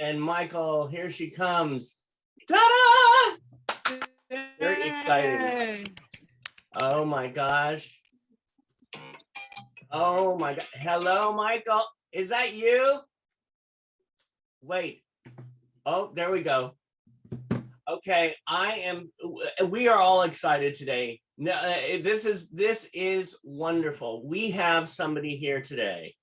And Michael, here she comes. Ta-da! Very exciting. Oh my gosh. Oh my God. Hello, Michael. Is that you? Wait. Oh, there we go. Okay, we are all excited today. This is wonderful. We have somebody here today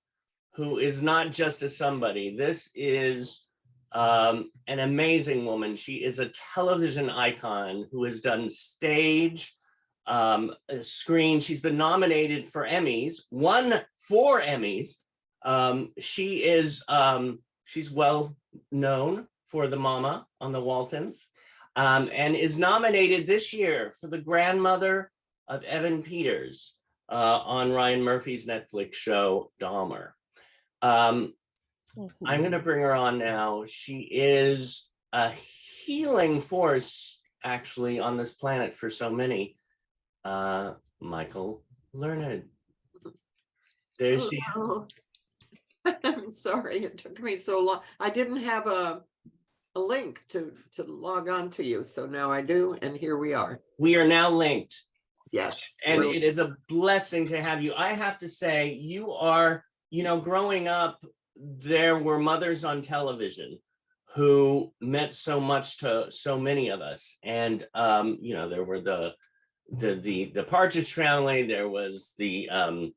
who is not just a somebody. This is an amazing woman. She is a television icon who has done stage, screen. She's been nominated for Emmys, won 4 Emmys. She's well known for the mama on the Waltons, and is nominated this year for the grandmother of Evan Peters on Ryan Murphy's Netflix show Dahmer. I'm going to bring her on now. She is a healing force, actually, on this planet for so many. Michael Learned. There she is. I'm sorry it took me so long. I didn't have a link to log on to you, so now I do, and here we are. We are now linked. Yes. And it is a blessing to have you. I have to say, you are, growing up, there were mothers on television who meant so much to so many of us. And, there were the Partridge Family. There was there's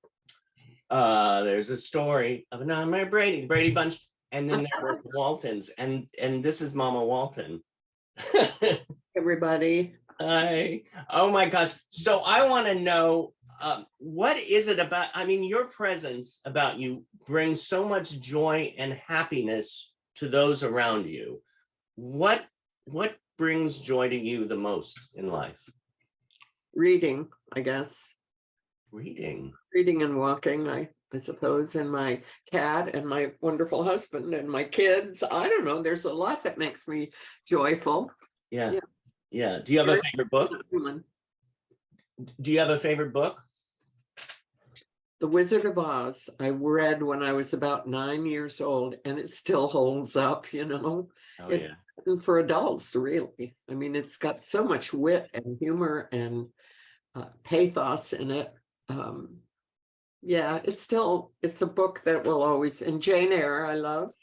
a story of the Brady Bunch. And then there were Waltons, and this is Mama Walton. Everybody. Hi. Oh my gosh. So I want to know, what is it about, your presence about you brings so much joy and happiness to those around you. What brings joy to you the most in life? Reading, I guess. Reading and walking, I suppose, and my cat and my wonderful husband and my kids. I don't know. There's a lot that makes me joyful. Yeah. Do you have a favorite book? Do you have a favorite book? The Wizard of Oz. I read when I was about 9 years old, and it still holds up, Oh, it's for adults, really. It's got so much wit and humor and pathos in it. It's a book that will always, and Jane Eyre I love.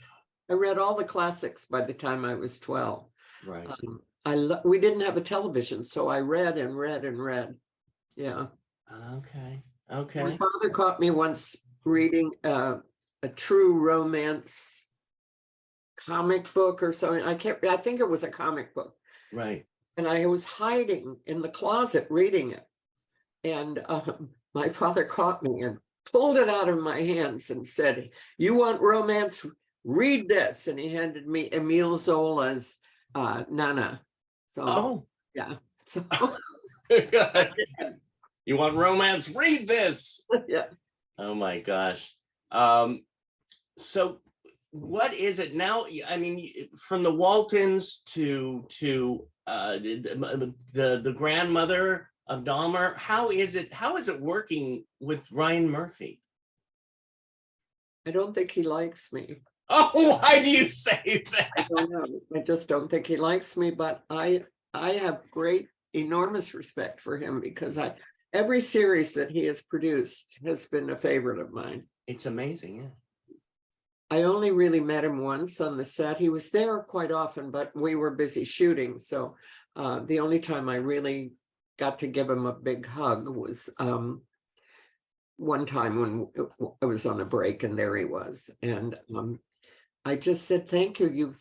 I read all the classics by the time I was 12. Right. We didn't have a television, so I read and read and read. Yeah. Okay. My father caught me once reading a true romance comic book or something. I think it was a comic book. Right. And I was hiding in the closet reading it. And my father caught me and pulled it out of my hands and said, "You want romance? Read this." And he handed me Emile Zola's Nana. So, yeah. So, you want romance? Read this. Yeah. Oh my gosh. So what is it now? From the Waltons to the grandmother of Dahmer, how is it working with Ryan Murphy? I don't think he likes me. Oh, why do you say that? I don't know. I just don't think he likes me, but I have enormous respect for him because every series that he has produced has been a favorite of mine. It's amazing, yeah. I only really met him once on the set. He was there quite often, but we were busy shooting. So the only time I really got to give him a big hug was one time when I was on a break, and there he was. And I just said, "Thank you.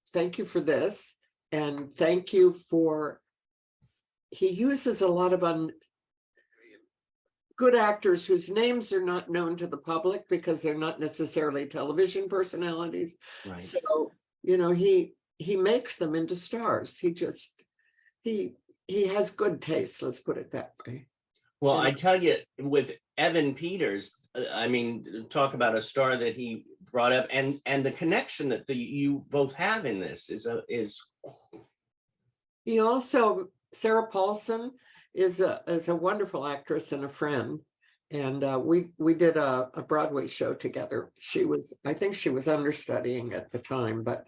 Thank you for this, and thank you for." He uses a lot of good actors whose names are not known to the public because they're not necessarily television personalities. Right. So he makes them into stars. He has good taste, let's put it that way. Well, I tell you, with Evan Peters, talk about a star that he brought up, and the connection that you both have in this is. He also, Sarah Paulson is a wonderful actress and a friend, And we did a Broadway show together. I think she was understudying at the time, but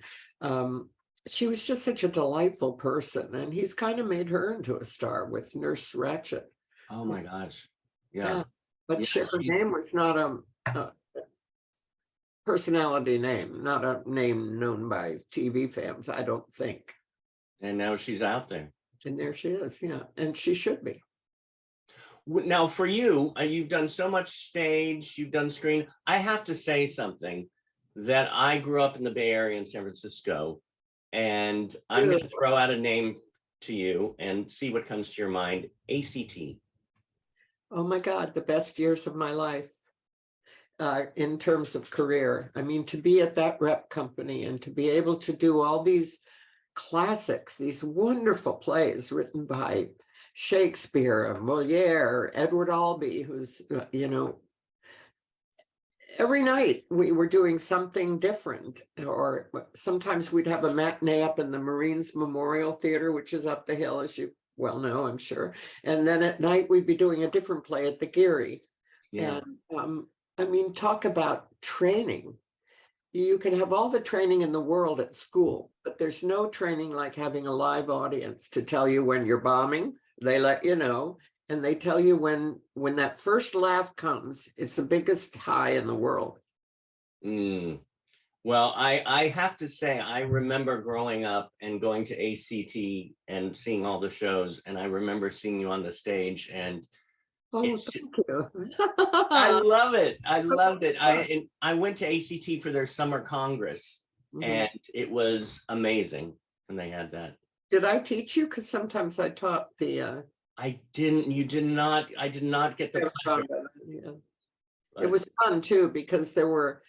she was just such a delightful person. And he's kind of made her into a star with Nurse Ratched. Oh my gosh. Yeah. Yeah. But Yeah, her name was not a personality name, not a name known by TV fans, I don't think. and now she's out there. And there she is, yeah. And she should be. Now for you, you've done so much stage, you've done screen. I have to say something that I grew up in the Bay Area in San Francisco, and I'm going to throw out a name to you and see what comes to your mind. ACT. Oh my God, the best years of my life in terms of career. I mean, to be at that rep company and to be able to do all these classics, these wonderful plays written by Shakespeare, Moliere, Edward Albee, who's, every night we were doing something different, or sometimes we'd have a matinee up in the Marines Memorial Theater, which is up the hill, as you well know, I'm sure. And then at night we'd be doing a different play at the Geary. Yeah. And I mean, talk about training. You can have all the training in the world at school, but there's no training like having a live audience to tell you when you're bombing. They let you know, and they tell you when that first laugh comes, it's the biggest high in the world. Well, I have to say, I remember growing up and going to ACT and seeing all the shows, and I remember seeing you on the stage, and oh, thank you. I love it. I loved it. I went to ACT for their summer congress, and it was amazing when they had that. Did I teach you? Because sometimes I taught the. I didn't. You did not. I did not get the pleasure. Yeah. It was fun too, because there were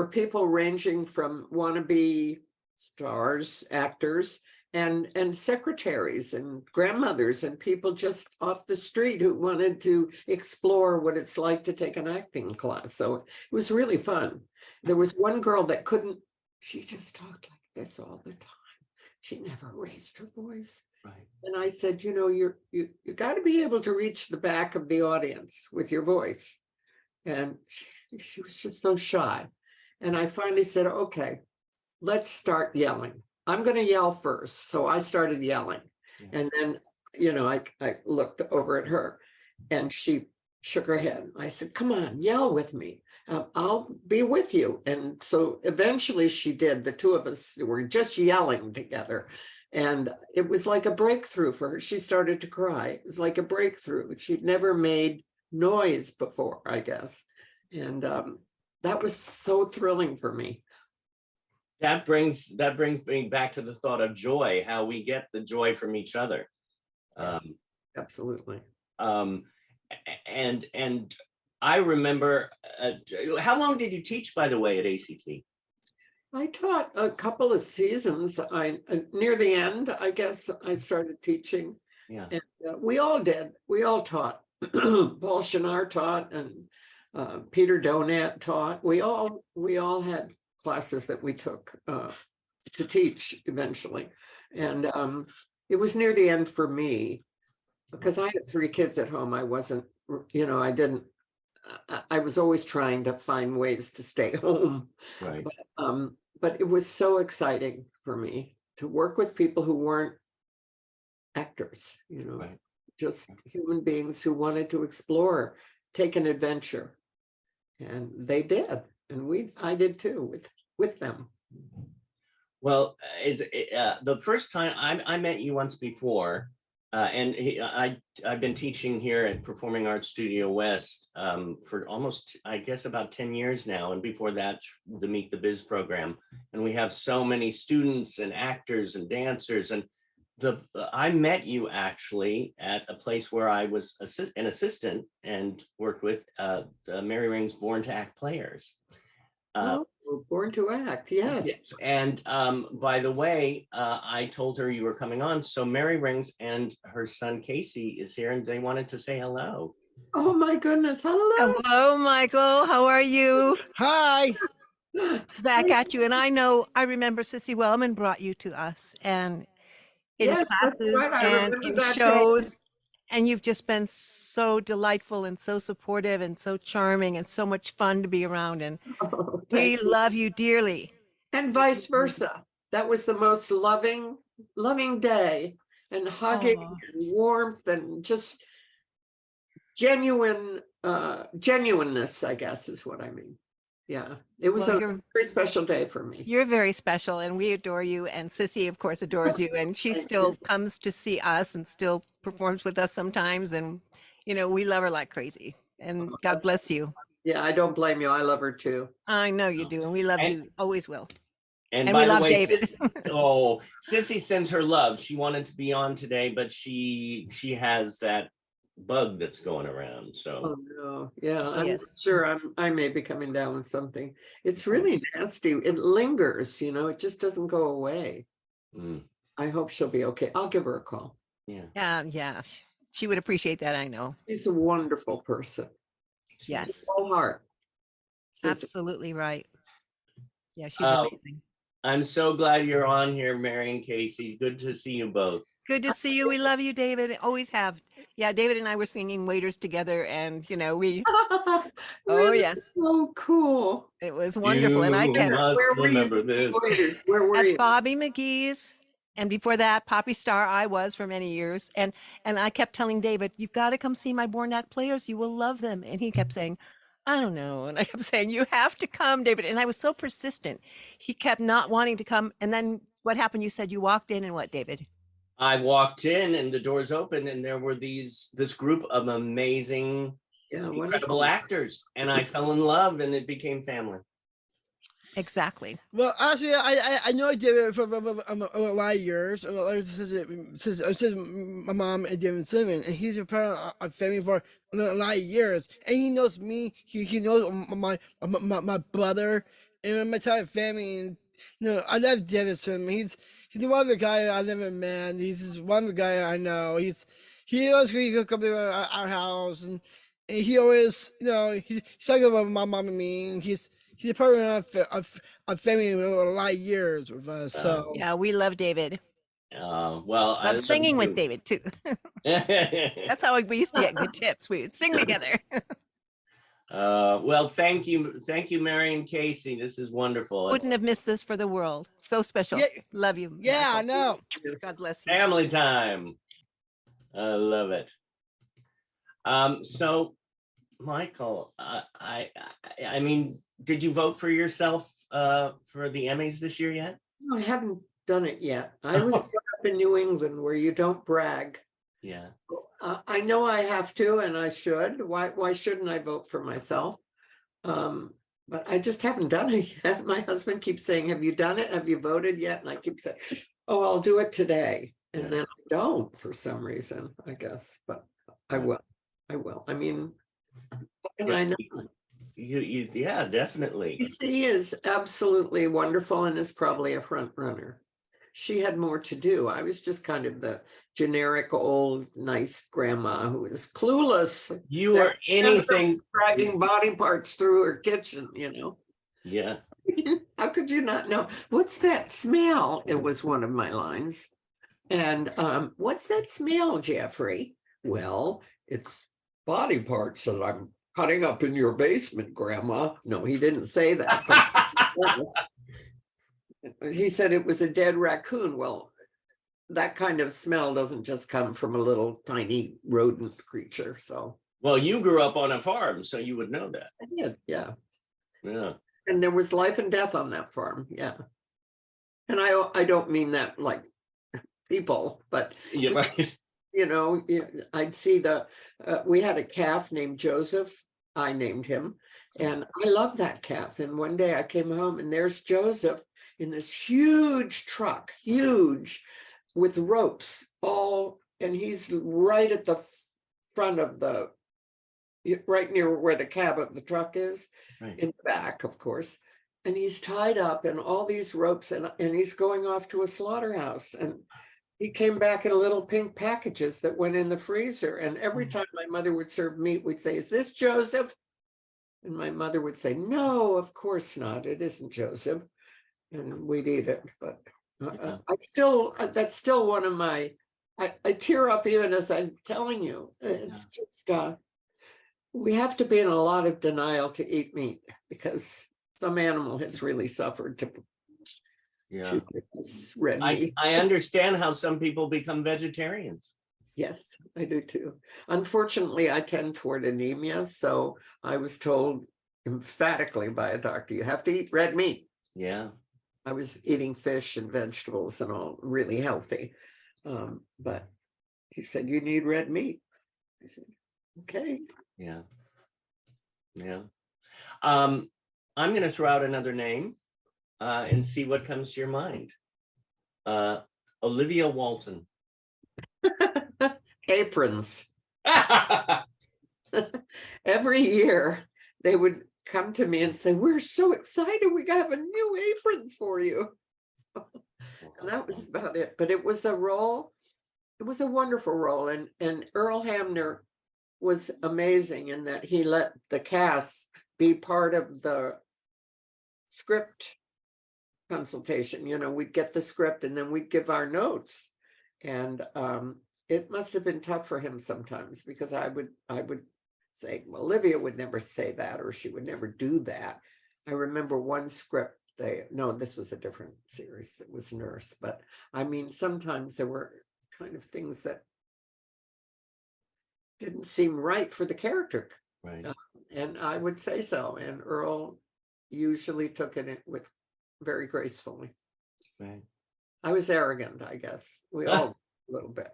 people ranging from wannabe stars, actors, and secretaries and grandmothers and people just off the street who wanted to explore what it's like to take an acting class. So it was really fun. There was one girl that she just talked like this all the time. She never raised her voice. Right. And I said, you got to be able to reach the back of the audience with your voice. And she was just so shy. And I finally said, okay, let's start yelling. I'm going to yell first. So I started yelling. Yeah. And then, I looked over at her and she shook her head. I said, come on, yell with me. I'll be with you. And so eventually she did. The two of us were just yelling together. And it was like a breakthrough for her. She started to cry. It was like a breakthrough. She'd never made noise before, I guess. And that was so thrilling for me. That brings me back to the thought of joy, how we get the joy from each other. Yes, absolutely. And I remember, how long did you teach, by the way, at ACT? I taught a couple of seasons. Near the end, I guess I started teaching. Yeah. And we all did. We all taught. Paul Shinar taught, and Peter Donat taught. We all had classes that we took to teach eventually. And it was near the end for me because I had 3 kids at home. I wasn't, I was always trying to find ways to stay home. Right. But it was so exciting for me to work with people who weren't actors, right. Just human beings who wanted to explore, take an adventure. And they did. And I did too with them. Well, it's the first time I met you once before, and I've been teaching here at Performing Arts Studio West for almost, I guess, about 10 years now. And before that, the Meet the Biz program. And we have so many students and actors and dancers. And I met you actually at a place where I was an assistant and worked with the Mary Ring's Born to Act players. Born to Act, yes. And by the way, I told her you were coming on. So Mary Rings and her son Casey is here, and they wanted to say hello. Oh my goodness! Hello. Hello, Michael. How are you? Hi. Back at you. And I remember Sissy Wellman brought you to us, and in classes and in shows. And you've just been so delightful and so supportive and so charming and so much fun to be around. And Oh, we thank you. love you dearly. And vice versa. That was the most loving day, and hugging Aw. and warmth and just genuineness, I guess is what I mean. Yeah, it was Well, a very special day for me. you're very special and we adore you. And Sissy, of course, adores you. And she Thank still you. comes to see us and still performs with us sometimes. And, you know, we love her like crazy. And God bless you. Yeah, I don't blame you. I love her too. I know you do. And we love And, you. Always will. and And we by the love way, David. Sissy sends her love. She wanted to be on today, but she has that bug that's going around. So Oh no, yeah, I'm Yes. sure I may be coming down with something. It's really nasty. It lingers, it just doesn't go away. I hope she'll be okay. I'll give her a call. yeah. Yeah. She would appreciate that. I know. She's a wonderful person. Yes. Whole heart. Sissy. Absolutely right. Yeah, she's Uh, amazing. I'm so glad you're on here, Mary and Casey. Good to see you both. Good to see you. We love you, David. Always have. Yeah, David and I were singing Waiters together, and we. Oh Really? yes, So cool. it was wonderful. And I You kept must Where were you? remember this. Where were at you? Bobby McGee's, and before that, Poppy Star. I was for many years, and I kept telling David, "You've got to come see my Born Act players. You will love them." And he kept saying, "I don't know," and I kept saying, "You have to come, David." And I was so persistent. He kept not wanting to come, and then what happened? You said you walked in, and what, David? I walked in and the doors opened and there were this group of amazing, incredible wonderful. actors, and I fell in love and it became family. Exactly. Well, actually, I know I did it for a lot of years. Since my mom and David Zimmerman, and he's a part of family for a lot of years, and he knows me. He knows my brother and my entire family. And I love David Zimmerman. He's one of the guys I never met. He's just one of the guys I know. He always come to our house, and he always he's talking about my mom and me. And he's a part of family a lot of years with us. So Yeah, we love David. Well, I Love love singing with you. David too. That's how we used to get good tips. We would sing together. Well, thank you, Mary and Casey. This is wonderful. Wouldn't have missed this for the world. So special. Yeah. Love you. Yeah, I Michael. know. God bless you. Family time. I love it. So, Michael, I mean, did you vote for yourself for the Emmys this year yet? No, I haven't done it yet. I was brought up in New England where you don't brag. Yeah. I know I have to, and I should. Why shouldn't I vote for myself? But I just haven't done it yet. My husband keeps saying, "Have you done it? Have you voted yet?" And I keep saying, "Oh, I'll do it today." And then I don't for some reason, I guess. But I will. I mean, how can I know? Yeah, definitely. PC is absolutely wonderful and is probably a front runner. She had more to do. I was just kind of the generic old nice grandma who was clueless. You were anything dragging body parts through her kitchen, Yeah. How could you not know? What's that smell? It was one of my lines. And what's that smell, Jeffrey? Well, it's body parts that I'm cutting up in your basement, Grandma. No, he didn't say that. He said it was a dead raccoon. Well, that kind of smell doesn't just come from a little tiny rodent creature. So, well, you grew up on a farm, so you would know that. I did, yeah. Yeah. And there was life and death on that farm, yeah. And I don't mean that like people, but Yeah, right. I'd see we had a calf named Joseph. I named him, and I loved that calf. And one day I came home and there's Joseph in this huge truck, huge, with ropes and he's right at the front of right near where the cab of the truck is, Right. In the back, of course. And he's tied up in all these ropes and he's going off to a slaughterhouse. And he came back in little pink packages that went in the freezer. And every time my mother would serve meat, we'd say, "Is this Joseph?" And my mother would say, "No, of course not. It isn't Joseph." And we'd eat it. But that's still one of my I tear up even as I'm telling you. It's just we have to be in a lot of denial to eat meat because some animal has really suffered to Yeah. get this red I meat. understand how some people become vegetarians. Yes, I do too. Unfortunately, I tend toward anemia, so I was told emphatically by a doctor, you have to eat red meat. Yeah. I was eating fish and vegetables and all really healthy. But he said, you need red meat. I said, okay. Yeah. Yeah. I'm going to throw out another name and see what comes to your mind. Olivia Walton. Aprons. Every year they would come to me and say, we're so excited. We have a new apron for you. And that was about it. But it was a role. It was a wonderful role. And Earl Hamner was amazing in that he let the cast be part of the script consultation. You know, we'd get the script and then we'd give our notes. And it must have been tough for him sometimes because I would say, well, Olivia would never say that, or she would never do that. I remember one script, this was a different series. It was Nurse, but I mean, sometimes there were kind of things that didn't seem right for the character. Right. And I would say so. And Earl usually took it with very gracefully. Right. I was arrogant, I guess. We all a little bit.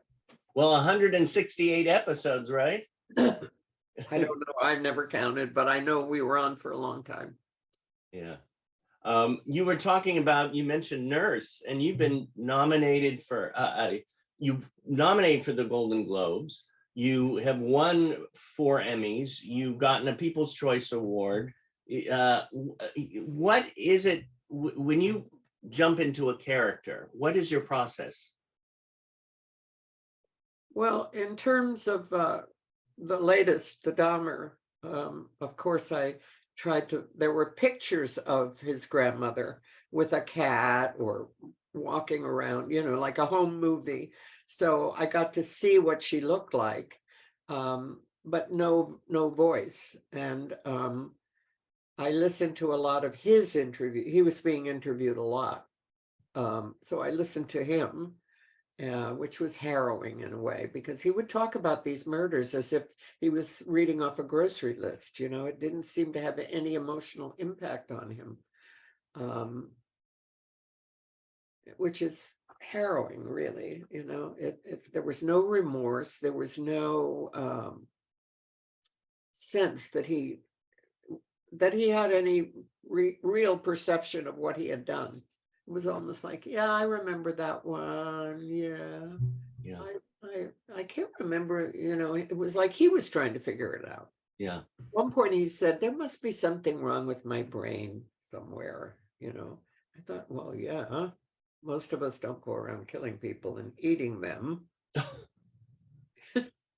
Well, 168 episodes, right? I don't know. I've never counted, but I know we were on for a long time. Yeah. You were talking about, you mentioned Nurse, and you've been nominated for, you've nominated for the Golden Globes. You have won 4 Emmys. You've gotten a People's Choice Award. What is it when you jump into a character? What is your process? Well, in terms of the latest, the Dahmer, of course, I tried to, there were pictures of his grandmother with a cat or walking around, you know, like a home movie. So I got to see what she looked like, but no voice. And I listened to a lot of his interview. He was being interviewed a lot. So I listened to him. Which was harrowing in a way, because he would talk about these murders as if he was reading off a grocery list. You know, it didn't seem to have any emotional impact on him, which is harrowing, really. You know, there was no remorse. There was no sense that he had any real perception of what he had done. It was almost like, yeah, I remember that one. Yeah. I can't remember, you know, it was like he was trying to figure it out. Yeah. At one point he said, there must be something wrong with my brain somewhere, you know. I thought, well, yeah, most of us don't go around killing people and eating them.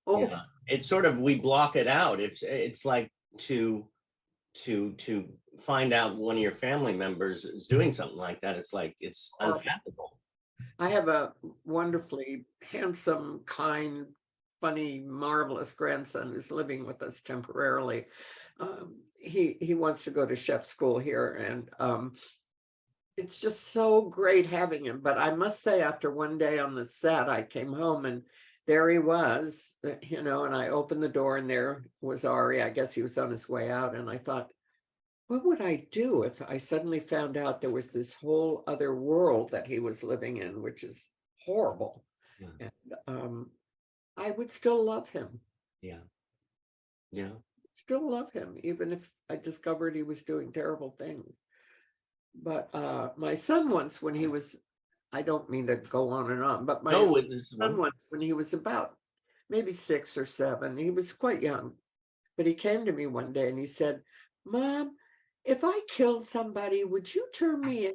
Oh, Yeah. It's sort of, we block it out. It's like to find out one of your family members is doing something like that. It's like, it's unfathomable. I have a wonderfully handsome, kind, funny, marvelous grandson who's living with us temporarily. He wants to go to chef school here, and it's just so great having him. But I must say, after one day on the set, I came home and there he was, you know, and I opened the door and there was Ari. I guess he was on his way out, and I thought, what would I do if I suddenly found out there was this whole other world that he was living in, which is horrible. Yeah. And I would still love him. Yeah. Yeah. Still love him, even if I discovered he was doing terrible things. But my son once, when he was, I don't mean to go on and on, but my son once, when he was about maybe 6 or 7, he was quite young, but he came to me one day and he said, Mom, if I killed somebody, would you turn me in?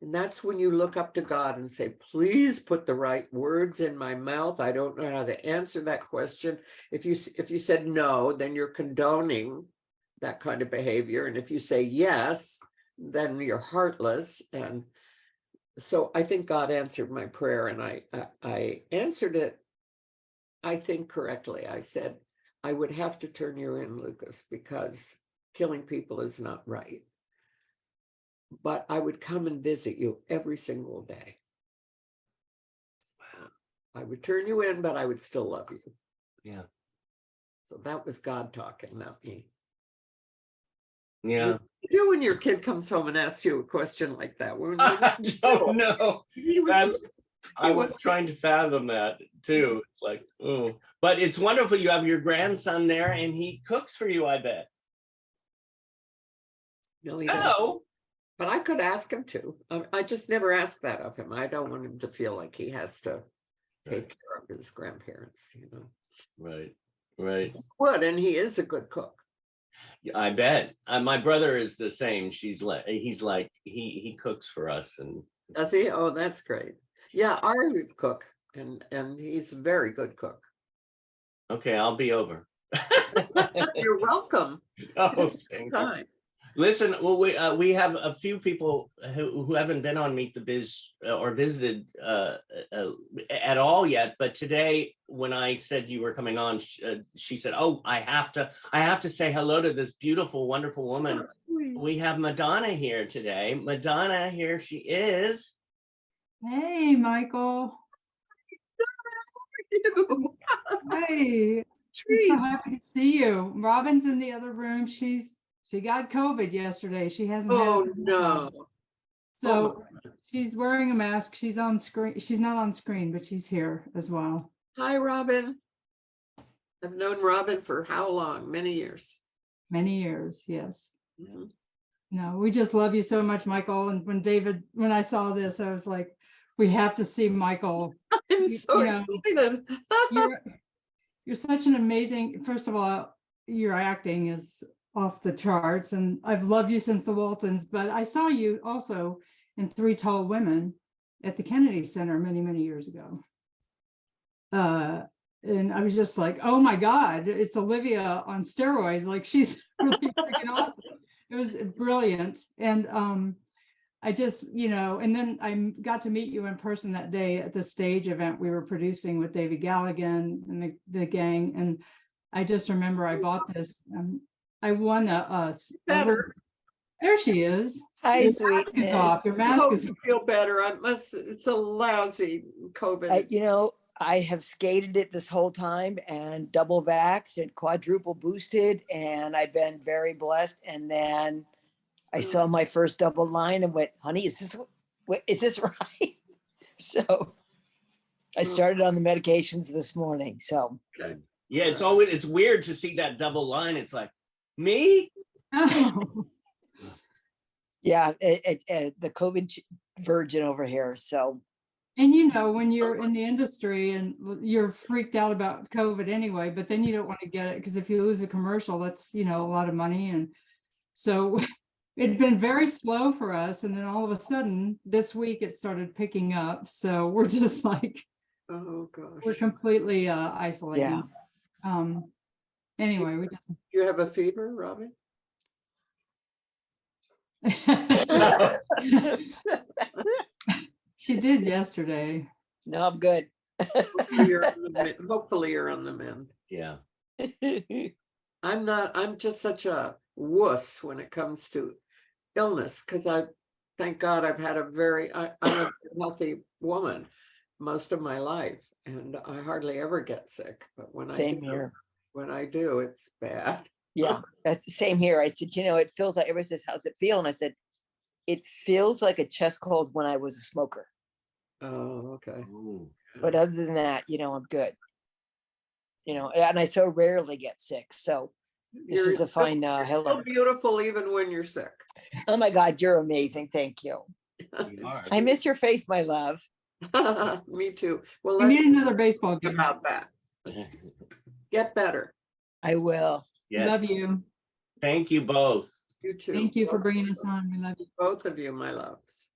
And that's when you look up to God and say, please put the right words in my mouth. I don't know how to answer that question. If you said no, then you're condoning that kind of behavior. And if you say yes, then you're heartless. And So I think God answered my prayer, and I answered it, I think, correctly. I said, I would have to turn you in, Lucas, because killing people is not right. But I would come and visit you every single day. I would turn you in, but I would still love you. Yeah. So that was God talking, not me. Yeah. What do you do when your kid comes home and asks you a question like that? When I don't know. he was, That's, I was trying to fathom that too. It's like, oh, but it's wonderful. You have your grandson there and he cooks for you, I bet. no, he doesn't. Oh, But I could ask him to. I just never ask that of him. I don't want him to feel like he has to take care of his grandparents, you know. right, right. Would, and he is a good cook. I bet. My brother is the same. He's like he cooks for us, and Does he? Oh, that's great. Yeah, our cook, and he's a very good cook. okay, I'll be over. You're welcome. Oh, thank you. Time. Listen, well, we have a few people who haven't been on Meet the Biz or visited at all yet. But today, when I said you were coming on, she said, "Oh, I have to say hello to this beautiful, wonderful woman." Oh, sweet. We have Madonna here today. Madonna, here she is. Hey, Michael. Hey, Treat. so happy to see you. Robin's in the other room. She got COVID yesterday. She hasn't had Oh it. no. So she's wearing a mask. She's on screen. She's not on screen, but she's here as well. Hi, Robin. I've known Robin for how long? Many years. Many years, yes. Mhm. No, we just love you so much, Michael. And when I saw this, I was like, we have to see Michael. I'm so You know, excited. You're such an amazing, first of all, your acting is off the charts, and I've loved you since the Waltons, but I saw you also in Three Tall Women at the Kennedy Center many, many years ago. And I was just like, oh my God, it's Olivia on steroids. Like, she's really freaking awesome. It was brilliant. And I just, and then I got to meet you in person that day at the stage event we were producing with David Galligan and the gang. And I just remember I bought this. I won Better. There she is. Hi, Your sweetness. mask is off. Your I mask hope is you feel better. It's a lousy COVID. I have skated it this whole time and double vaxxed and quadruple boosted, and I've been very blessed. And then I saw my first double line and went, honey, is this right? So I started on the medications this morning. So Yeah, it's weird to see that double line. It's like, me? Oh. yeah, the COVID virgin over here. So. And when you're in the industry and you're freaked out about COVID anyway, but then you don't want to get it because if you lose a commercial, that's, a lot of money. And so it'd been very slow for us. And then all of a sudden this week it started picking up. So we're just like, Oh gosh. we're completely isolated. Yeah. Anyway, we just. Do you have a fever, Robin? She did yesterday. No, I'm good. Hopefully you're on the mend. Yeah. I'm just such a wuss when it comes to illness because thank God I've had I'm a healthy woman most of my life and I hardly ever get sick. But Same here. When I do, it's bad. Yeah, that's the same here. I said, it feels like, everybody says, how's it feel? And I said, it feels like a chest cold when I was a smoker. Oh, okay. Ooh. But other than that, I'm good. And I so rarely get sick. So this is a fine You're hello. so beautiful even when you're sick. Oh my God, you're amazing. Thank you. You are. I miss your face, my love. Me too. Well, We let's need another baseball talk game. about that. Get better. I will. Yes. Love you. Thank you both. You too. Thank you for bringing us on. We love you. Both of you, my loves.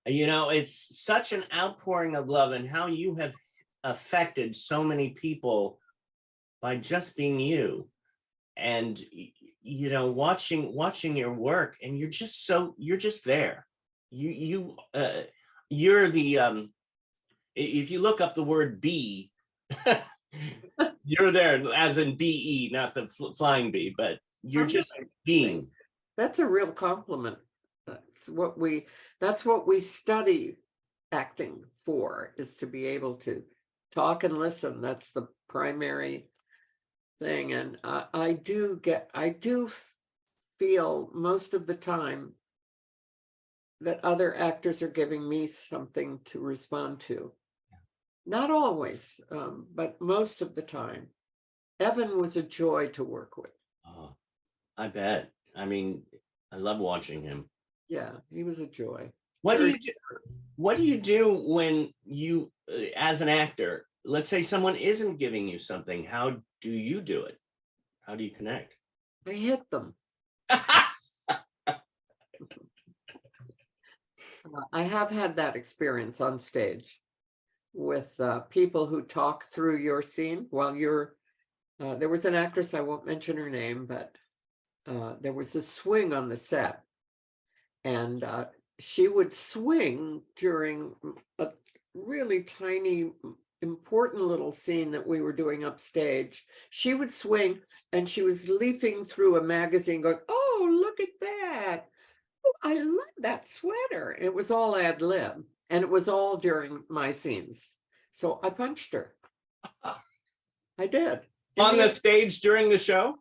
It's such an outpouring of love and how you have affected so many people by just being you and watching your work and you're just there. you're the if you look up the word bee, you're there, as in BE, not the flying bee, but you're just being. That's a real compliment. That's what we study acting for, is to be able to talk and listen. That's the primary thing. And I do feel most of the time that other actors are giving me something to respond to. Not always, but most of the time. Evan was a joy to work with. Oh, I bet. I mean, I love watching him. Yeah, he was a joy. What do you do? What do you do when you, as an actor, let's say someone isn't giving you something? How do you do it? How do you connect? I hit them. I have had that experience on stage with people who talk through your scene while you're. There was an actress, I won't mention her name, but there was a swing on the set, and she would swing during a really tiny, important little scene that we were doing upstage. She would swing, and she was leafing through a magazine going, "Oh, look at that. Oh, I love that sweater." And it was all ad lib, and it was all during my scenes. So I punched her. I did. On the stage during the show?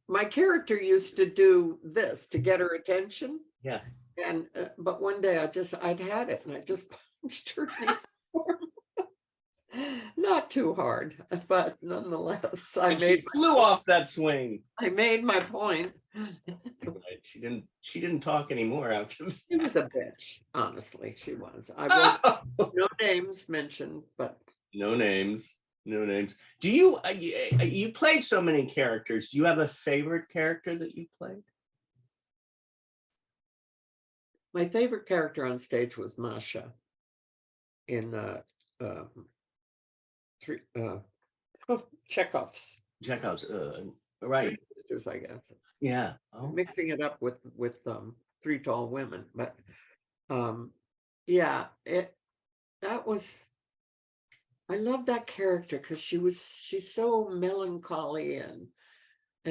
My character used to do this to get her attention. Yeah. And but one day I'd had it, and I just punched her. Not too hard, but nonetheless, She flew off that swing. I made my point. She didn't talk anymore after. She was a bitch, honestly. She was. I won't, no names mentioned, but no names. No names. Do you you played so many characters? Do you have a favorite character that you played? My favorite character on stage was Masha in Chekhov's. Right. Sisters, I guess. Yeah. Oh. Mixing it up with Three Tall Women, but yeah, that was. I love that character because she's so melancholy, and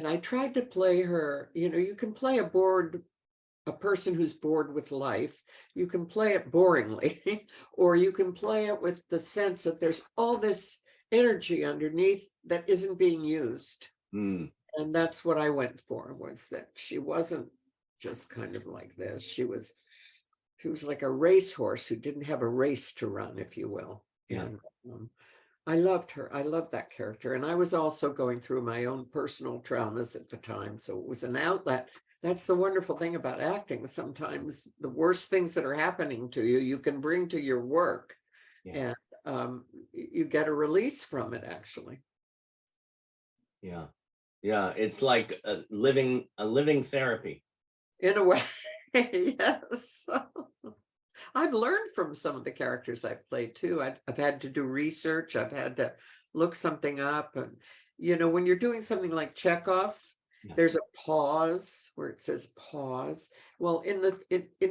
I tried to play her. You know, you can play a person who's bored with life. You can play it boringly, or you can play it with the sense that there's all this energy underneath that isn't being used. Mm. And that's what I went for, was that she wasn't just kind of like this. She was like a racehorse who didn't have a race to run, if you will. Yeah. And I loved her. I loved that character. And I was also going through my own personal traumas at the time. So it was an outlet. That's the wonderful thing about acting. Sometimes the worst things that are happening to you, you can bring to your work. Yeah. And you get a release from it, actually. Yeah. Yeah. It's like a living therapy. In a way, yes. I've learned from some of the characters I've played too. I've had to do research. I've had to look something up. And, you know, when you're doing something like Chekhov, there's a pause where it says pause. Well, in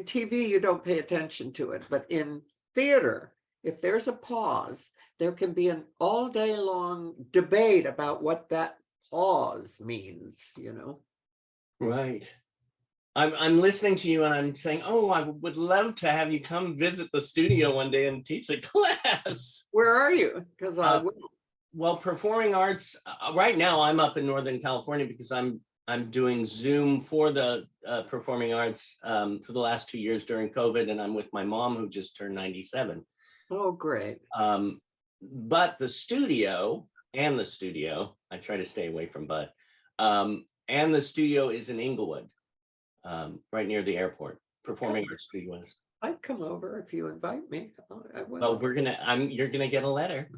TV, you don't pay attention to it. But in theater, if there's a pause, there can be an all day long debate about what that pause means, you know? Right. I'm listening to you and I'm saying, oh, I would love to have you come visit the studio one day and teach a class. Where are you? Because I will. Well, performing arts, right now I'm up in Northern California because I'm doing Zoom for the performing arts for the last 2 years during COVID, and I'm with my mom who just turned 97. Oh, great. But the studio, I try to stay away from but, and the studio is in Inglewood. Right near the airport, performing arts studio is. I'd come over if you invite me. I will. Well, you're gonna get a letter.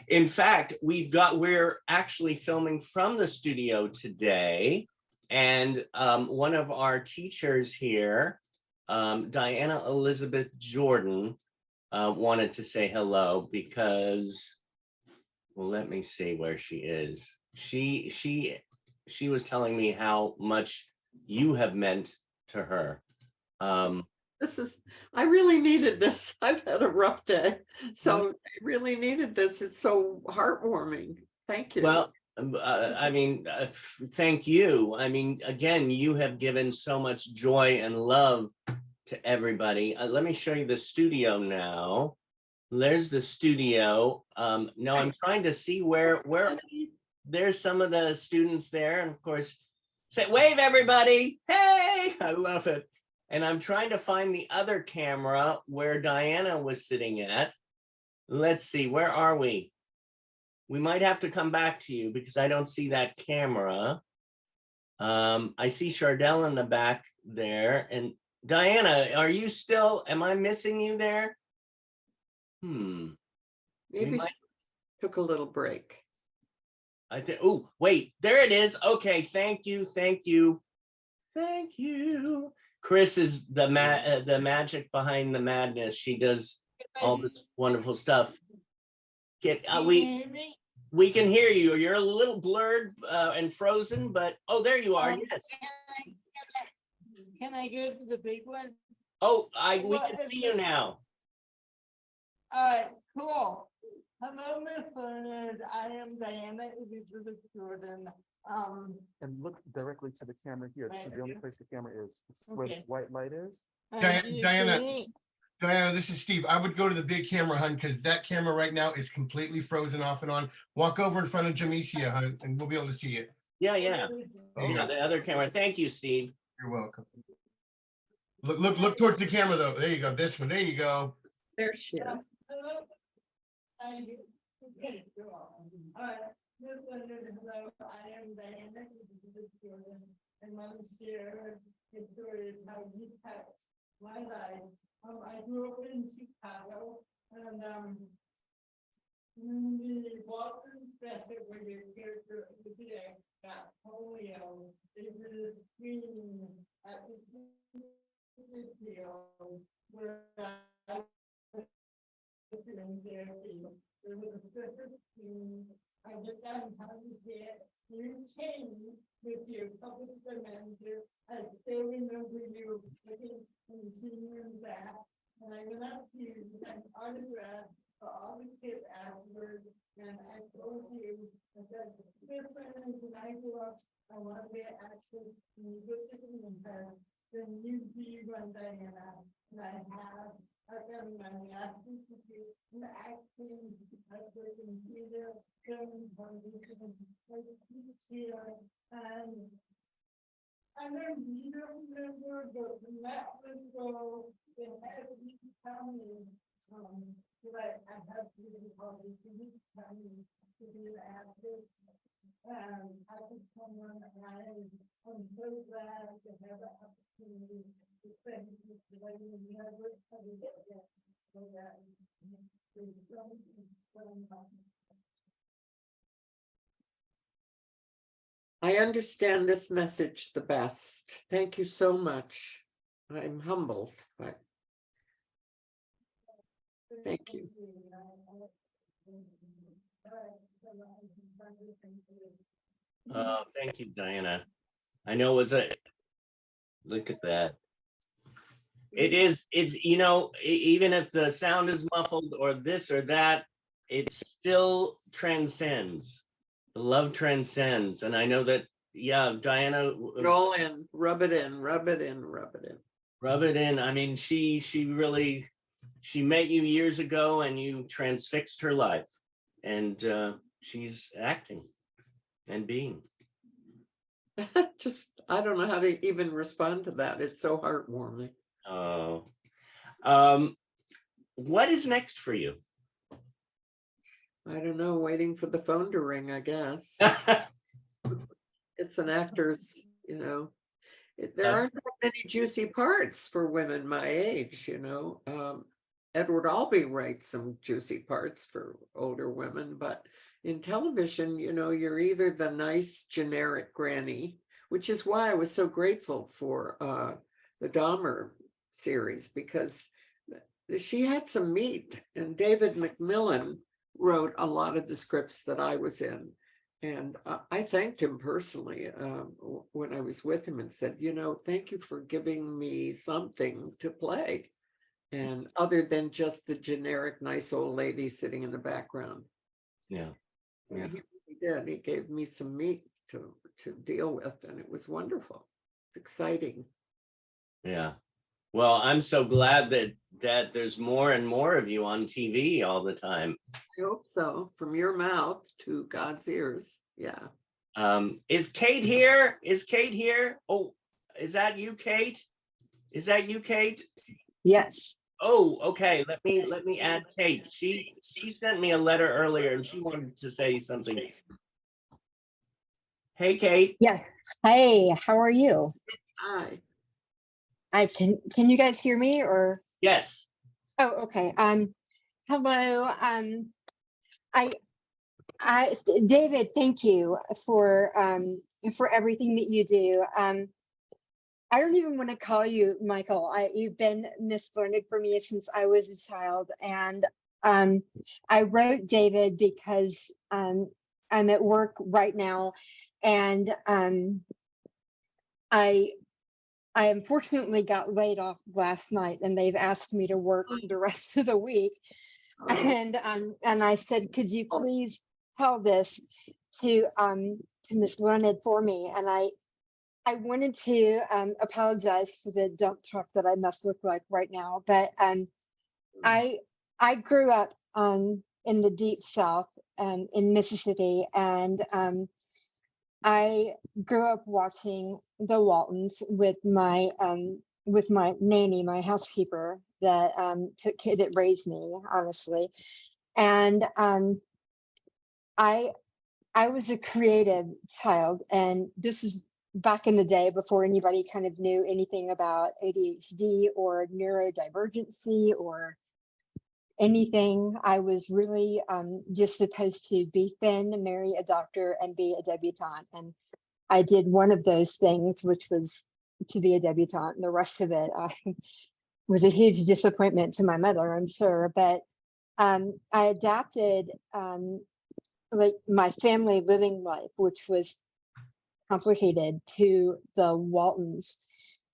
In fact, we're actually filming from the studio today, and one of our teachers here, Diana Elizabeth Jordan, wanted to say hello because, well, let me see where she is. She was telling me how much you have meant to her. I really needed this. I've had a rough day, so I really needed this. It's so heartwarming. Thank you. Well, I mean, thank you. I mean, again, you have given so much joy and love to everybody. Let me show you the studio now. There's the studio. No, I'm trying to see where there's some of the students there, and of course, say wave everybody. Hey, I love it. And I'm trying to find the other camera where Diana was sitting at. Let's see, where are we? We might have to come back to you because I don't see that camera. I see Chardell in the back there. And Diana, are you still, am I missing you there? Maybe she took a little break. I think, oh, wait, there it is. Okay, thank you, thank you. Thank you. Chris is the magic behind the madness. She does all this wonderful stuff. We can hear you. You're a little blurred and frozen, but oh, there you are. Yes. Can I go to the big one? Oh, we can see you now. All right, cool. Hello, Miss Leonard. I am Diana Elizabeth Jordan. And look directly to the camera here. This is the only place the camera is. It's where Okay. this white light is. Diana, this is Steve. I would go to the big camera, hun, because that camera right now is completely frozen off and on. Walk over in front of Jamesia, hun, and we'll be able to see it. Yeah, yeah. There you Yeah, go. the other camera. Thank you, Steve. You're welcome. Look towards the camera though. There you go. This one. There you go. There she is. Hello. Okay, cool. All right. Miss Leonard, hello. I am Diana Elizabeth Jordan, and I'm share the story of how you touched my life. I grew up in Chicago, and the Walton Special, where your character Olivia got polio, is a screen at the field where I was in therapy. There was a special screen. I just got how to get you change with your public manager. I still remember you looking and seeing you in that. And I went up to you and autographed for all the kids afterwards. And I told you, I said, this one is when I grew up, I want to be an actress. And you looked at me and said, then you be one Diana. And I have. I've got my master's degree in acting. I've worked in theater, film, television, here, and I don't remember, but when that was go, they had to tell me, that I have to be called, tell me to be an actress. And I could come on, and I'm so glad to have the opportunity to spend this way in the network. So that I understand this message the best. Thank you so much. I'm humbled, but thank you. Thank you, Diana. I know it was look at that. It's, even if the sound is muffled or this or that, it still transcends. Love transcends. And I know that, yeah, Diana. Roll in, rub it in, rub it in, rub it in. Rub it in. I mean, she really, she met you years ago and you transfixed her life. And she's acting and being. Just, I don't know how to even respond to that. It's so heartwarming. Oh, what is next for you? I don't know, waiting for the phone to ring, I guess. It's an actor's, there aren't that many juicy parts for women my age, Edward Albee writes some juicy parts for older women, but in television, you're either the nice generic granny, which is why I was so grateful for the Dahmer series, because she had some meat, and David Macmillan wrote a lot of the scripts that I was in. And I thanked him personally when I was with him and said, thank you for giving me something to play. And other than just the generic nice old lady sitting in the background. Yeah. He really did. He gave me some meat to deal with, and it was wonderful. It's exciting. Yeah. Well, I'm so glad that there's more and more of you on TV all the time. I hope so. From your mouth to God's ears. Yeah. Is Kate here? Is Kate here? Oh, is that you, Kate? Is that you, Kate? Yes. Oh, okay. Let me add Kate. She sent me a letter earlier and she wanted to say something. Hey, Kate. Yes. Hey, how are you? Hi. Can you guys hear me or? Yes. Oh, okay. Hello. David, thank you for everything that you do. I don't even want to call you Michael. You've been Miss Learned for me since I was a child. And I wrote David because I'm at work right now. And I unfortunately got laid off last night and they've asked me to work the rest of the week. And I said, could you please tell this to Miss Learned for me? And I wanted to apologize for the dump truck that I must look like right now, but I grew up in the deep South in Mississippi, and I grew up watching the Waltons with my nanny, my housekeeper that that raised me, honestly, and I was a creative child, and this is back in the day before anybody kind of knew anything about ADHD or neurodivergency or anything. I was really just supposed to be thin, marry a doctor, and be a debutante. And I did one of those things, which was to be a debutante, and the rest of it was a huge disappointment to my mother, I'm sure. But I adapted like my family living life, which was complicated, to the Waltons.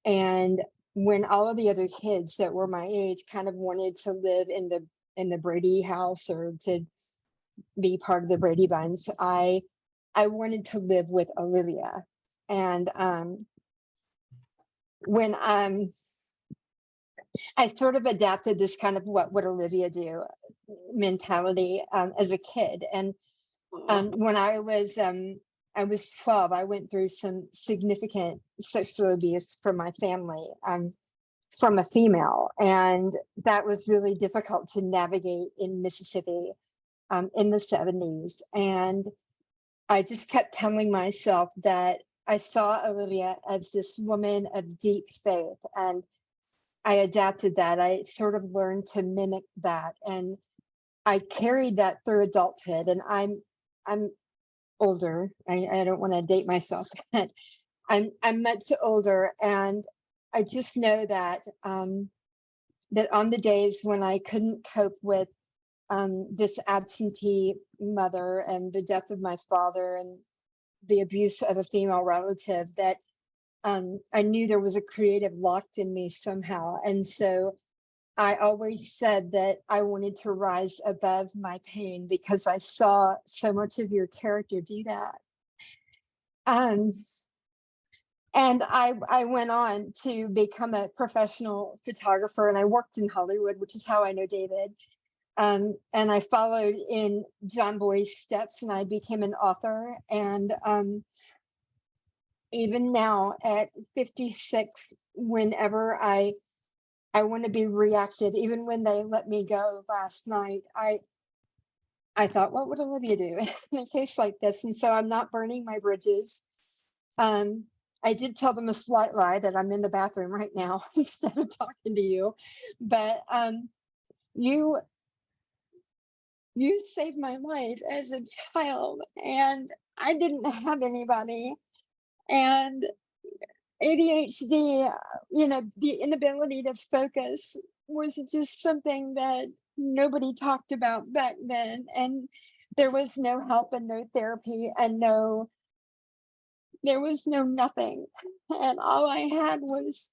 And when all of the other kids that were my age kind of wanted to live in the Brady house or to be part of the Brady Bunch, I wanted to live with Olivia. And when I sort of adapted this kind of what would Olivia do mentality as a kid. And when I was 12, I went through some significant sexual abuse from my family, from a female. And that was really difficult to navigate in Mississippi in the 70s. And I just kept telling myself that I saw Olivia as this woman of deep faith. And I adapted that. I sort of learned to mimic that. And I carried that through adulthood. And I'm older. I don't want to date myself, but I'm much older, and I just know that that on the days when I couldn't cope with this absentee mother and the death of my father and the abuse of a female relative, that I knew there was a creative locked in me somehow. And so I always said that I wanted to rise above my pain because I saw so much of your character do that. And I went on to become a professional photographer, and I worked in Hollywood, which is how I know David. And I followed in John Boy's steps, and I became an author. And even now at 56, whenever I want to be reactive, even when they let me go last night, I thought, what would Olivia do in a case like this? And so I'm not burning my bridges. I did tell them a slight lie that I'm in the bathroom right now instead of talking to you, but you saved my life as a child, and I didn't have anybody. And ADHD, the inability to focus was just something that nobody talked about back then. And there was no help and no therapy and there was no nothing. And all I had was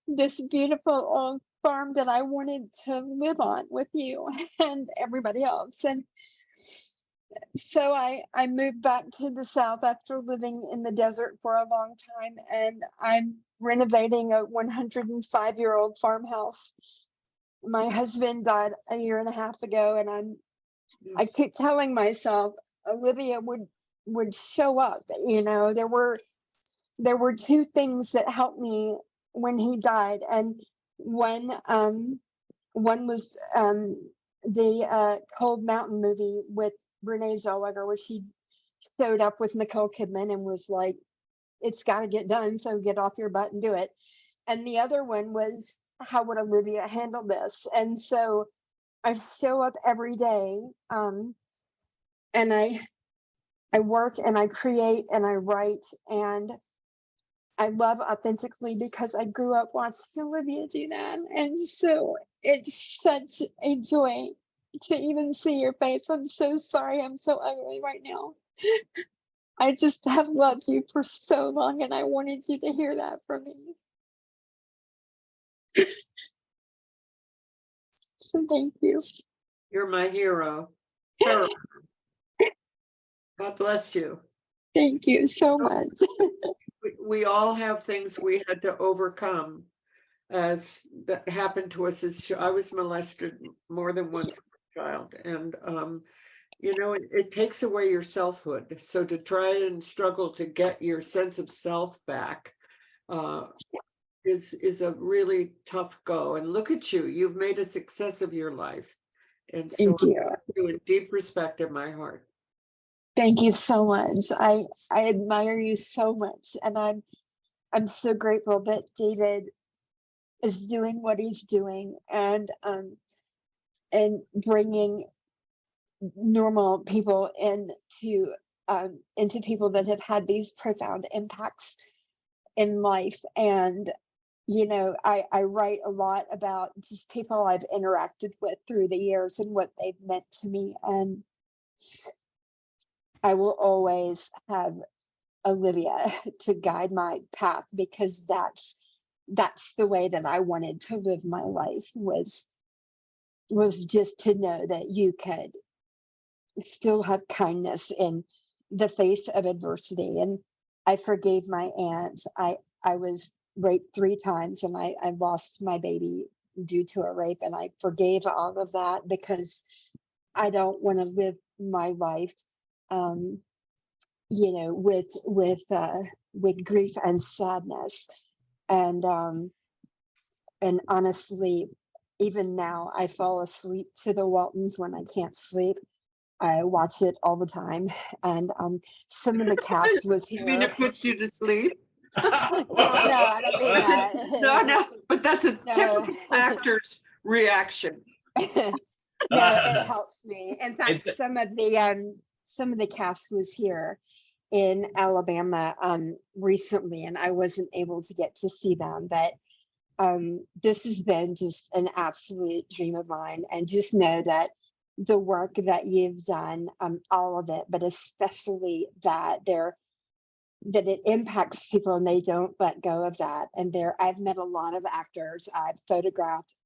this beautiful old farm that I wanted to live on with you and everybody else. And so I moved back to the South after living in the desert for a long time, and I'm renovating a 105-year-old farmhouse. My husband died a year and a half ago, and I keep telling myself Olivia would show up. You know, there were two things that helped me when he died, and one was the Cold Mountain movie with Renee Zellweger, where she showed up with Nicole Kidman and was like, it's got to get done, so get off your butt and do it. And the other one was, how would Olivia handle this? And so I show up every day, and I work and I create and I write, and I love authentically because I grew up watching Olivia do that. And so it's such a joy to even see your face. I'm so sorry I'm so ugly right now. I just have loved you for so long, and I wanted you to hear that from me. So thank you. You're my hero. Hero. God bless you. Thank you so much. We all have things we had to overcome as that happened to us as I was molested more than once as a child. And you know, it takes away your selfhood. So to try and struggle to get your sense of self back is a really tough go. And look at you, you've made a success of your life. And so Thank you. I do in deep respect in my heart. Thank you so much. I admire you so much, and I'm so grateful that David is doing what he's doing, and bringing normal people into people that have had these profound impacts in life. And you know, I write a lot about just people I've interacted with through the years and what they've meant to me, and I will always have Olivia to guide my path, because that's the way that I wanted to live my life, was just to know that you could still have kindness in the face of adversity. And I forgave my aunt. I was raped 3 times, and I lost my baby due to a rape, and I forgave all of that because I don't want to live my life you know, with grief and sadness. And honestly, even now I fall asleep to the Waltons when I can't sleep. I watch it all the time. And some of the cast was You mean here. it puts you to sleep? No, I don't mean that. No, but that's a No. typical actor's reaction. No, it helps me. In fact, some of the cast was here in Alabama recently, and I wasn't able to get to see them, but this has been just an absolute dream of mine. And just know that the work that you've done, all of it, but especially that it impacts people and they don't let go of that. And I've met a lot of actors, I've photographed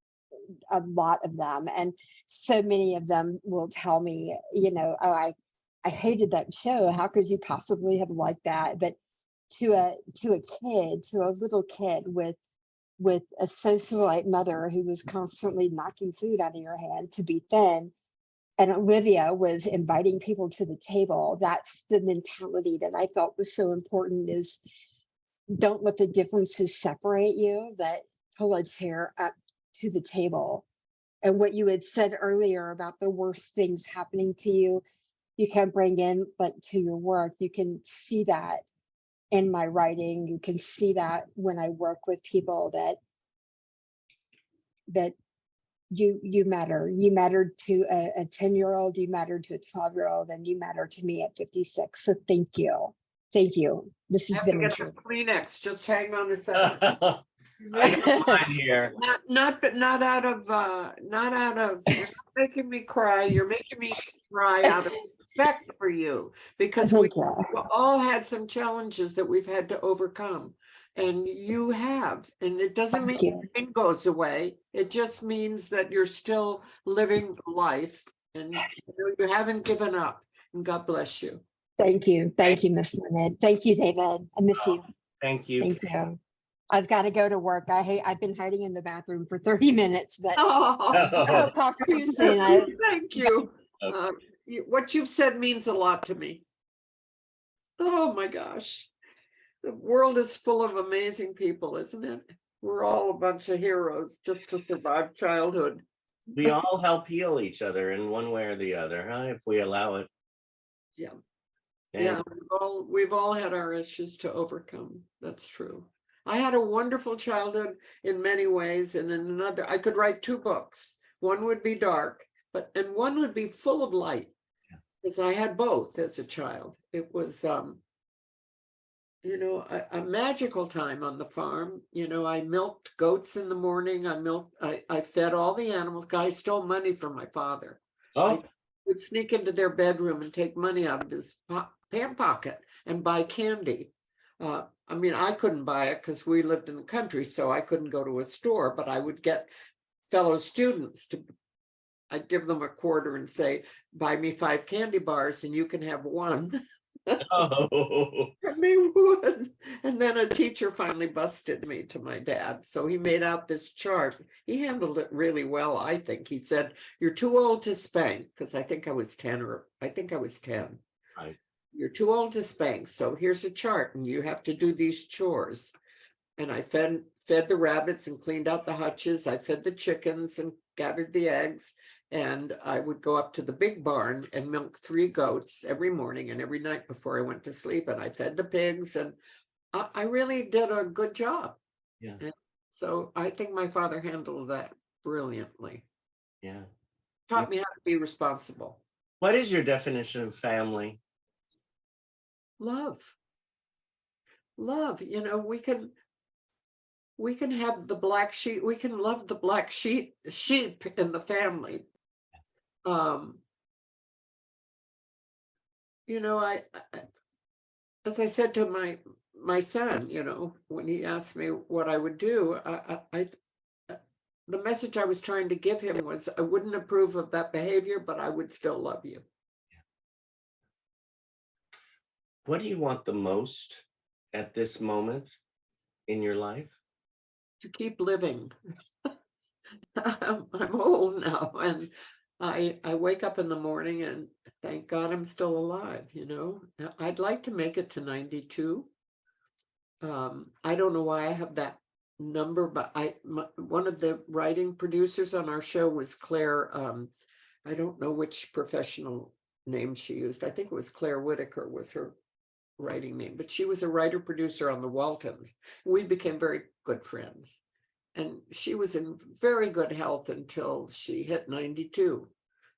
a lot of them, and so many of them will tell me, you know, oh, I hated that show. How could you possibly have liked that? But to a little kid with a socialite mother who was constantly knocking food out of your hand to be thin, and Olivia was inviting people to the table. That's the mentality that I felt was so important, is don't let the differences separate you, that pull a chair up to the table. And what you had said earlier about the worst things happening to you, you can bring in, but to your work, you can see that in my writing. You can see that when I work with people that you matter. You mattered to a 10-year-old, you mattered to a 12-year-old, and you matter to me at 56. So thank you. Thank you. This has been a Kleenex, just hang on a second. Mine here. Not out of you're not making me cry. You're making me cry out of respect for you, because we Thank you. all had some challenges that we've had to overcome, and you have. And it doesn't mean Thank you. it goes away. It just means that you're still living life, and you haven't given up. And God bless you. Thank you. Thank you, Miss Leonard. Thank you, David. I miss you. Thank you. Thank you. I've got to go to work. I've been hiding in the bathroom for 30 minutes, but Oh, I'll talk to you soon. thank you. What you've said means a lot to me. Oh my gosh. The world is full of amazing people, isn't it? We're all a bunch of heroes just to survive childhood. We all help heal each other in one way or the other, huh? If we allow it. Yeah. And Yeah, we've all had our issues to overcome. That's true. I had a wonderful childhood in many ways, and in another, I could write 2 books. One would be dark, and one would be full of light. Because I had both as a child. It was a magical time on the farm. I milked goats in the morning. I fed all the animals. Guy stole money from my father. I would sneak into their bedroom and take money out of his pant pocket and buy candy. I couldn't buy it because we lived in the country, so I couldn't go to a store, but I would get fellow students I'd give them a quarter and say, buy me 5 candy bars and you can have 1. oh, And they would. And then a teacher finally busted me to my dad. So he made out this chart. He handled it really well, I think. He said, you're too old to spank, because I think I was 10. Right. You're too old to spank. So here's a chart and you have to do these chores. And I fed the rabbits and cleaned out the hutches. I fed the chickens and gathered the eggs. And I would go up to the big barn and milk 3 goats every morning and every night before I went to sleep. And I fed the pigs, and I really did a good job. Yeah. And so I think my father handled that brilliantly. Yeah. Taught me how to be responsible. What is your definition of family? Love. We can have the black sheep. We can love the black sheep in the family. As I said to my son, when he asked me what I would do, the message I was trying to give him was, I wouldn't approve of that behavior, but I would still love you. What do you want the most at this moment in your life? To keep living. I'm old now, and I wake up in the morning and thank God I'm still alive. I'd like to make it to 92. I don't know why I have that number, but one of the writing producers on our show was Claire. I don't know which professional name she used. I think it was Claire Whitaker was her writing name, but she was a writer producer on the Waltons. We became very good friends. And she was in very good health until she hit 92.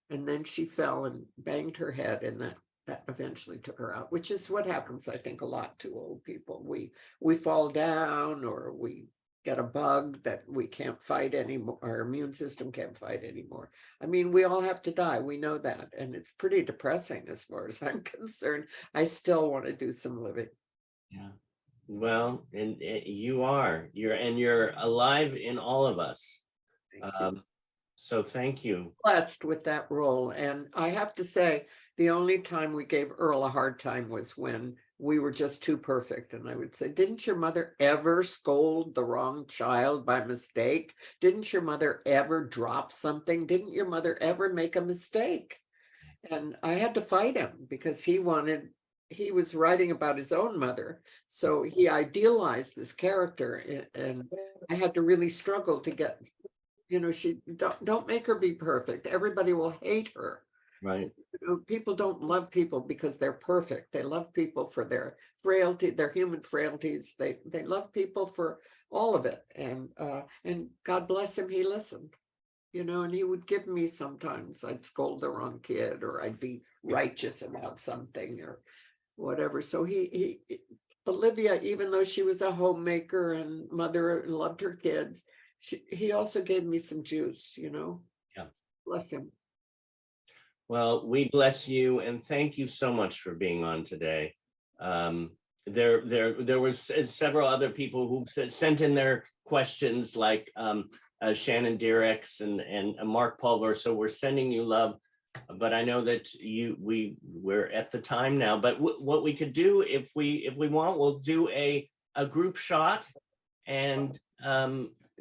And then she fell and banged her head, and that eventually took her out, which is what happens, I think, a lot to old people. We fall down, or we get a bug that we can't fight anymore. Our immune system can't fight anymore. We all have to die. We know that. And it's pretty depressing as far as I'm concerned. I still want to do some living. Yeah. Well, and you're alive in all of us. So thank you. Blessed with that role. And I have to say, the only time we gave Earl a hard time was when we were just too perfect. And I would say, didn't your mother ever scold the wrong child by mistake? Didn't your mother ever drop something? Didn't your mother ever make a mistake? And I had to fight him because he was writing about his own mother. So he idealized this character, and I had to really struggle to get, she don't make her be perfect. Everybody will hate her. Right. People don't love people because they're perfect. They love people for their frailty, their human frailties. They love people for all of it. And God bless him, he listened. And he would give me sometimes, I'd scold the wrong kid, or I'd be righteous about something or whatever. So he Olivia, even though she was a homemaker and mother and loved her kids, he also gave me some juice, you know. Yeah. Bless him. Well, we bless you and thank you so much for being on today. There was several other people who sent in their questions, like Shannon Direks and Mark Pulver. So we're sending you love, but I know that we're at the time now. But what we could do, if we want, we'll do a group shot and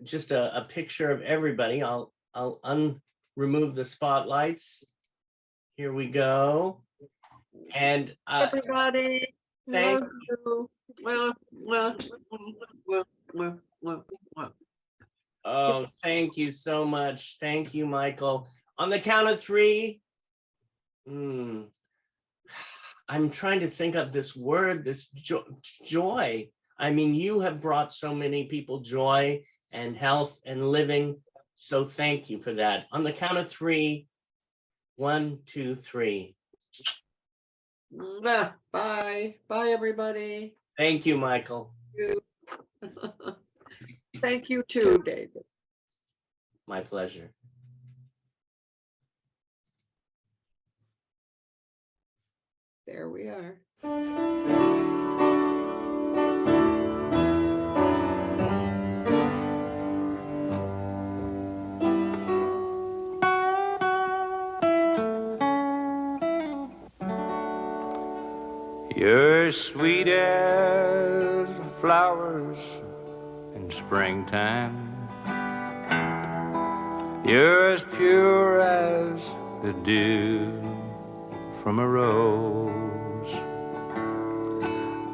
just a picture of everybody. I'll remove the spotlights. Here we go. And Everybody, thank you. Well. Oh, thank you so much. Thank you, Michael. On the count of three. I'm trying to think of this word, this joy. I mean, you have brought so many people joy and health and living. So thank you for that. On the count of three. 1, 2, 3. Bye. Bye, everybody. Thank you, Michael. Thank you too, David. My pleasure. There we are. You're sweet as flowers in springtime. You're as pure as the dew from a rose.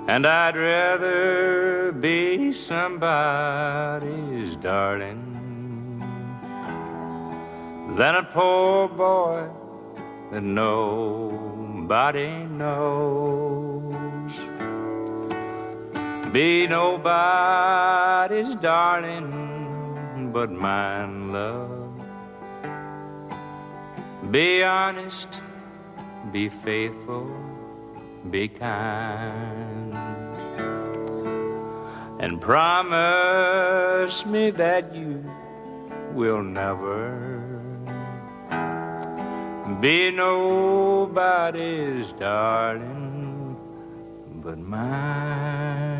And I'd rather be somebody's darling than a poor boy that nobody knows. Be nobody's darling but mine, love. Be honest, be faithful, be kind, and promise me that you will never be nobody's darling but mine.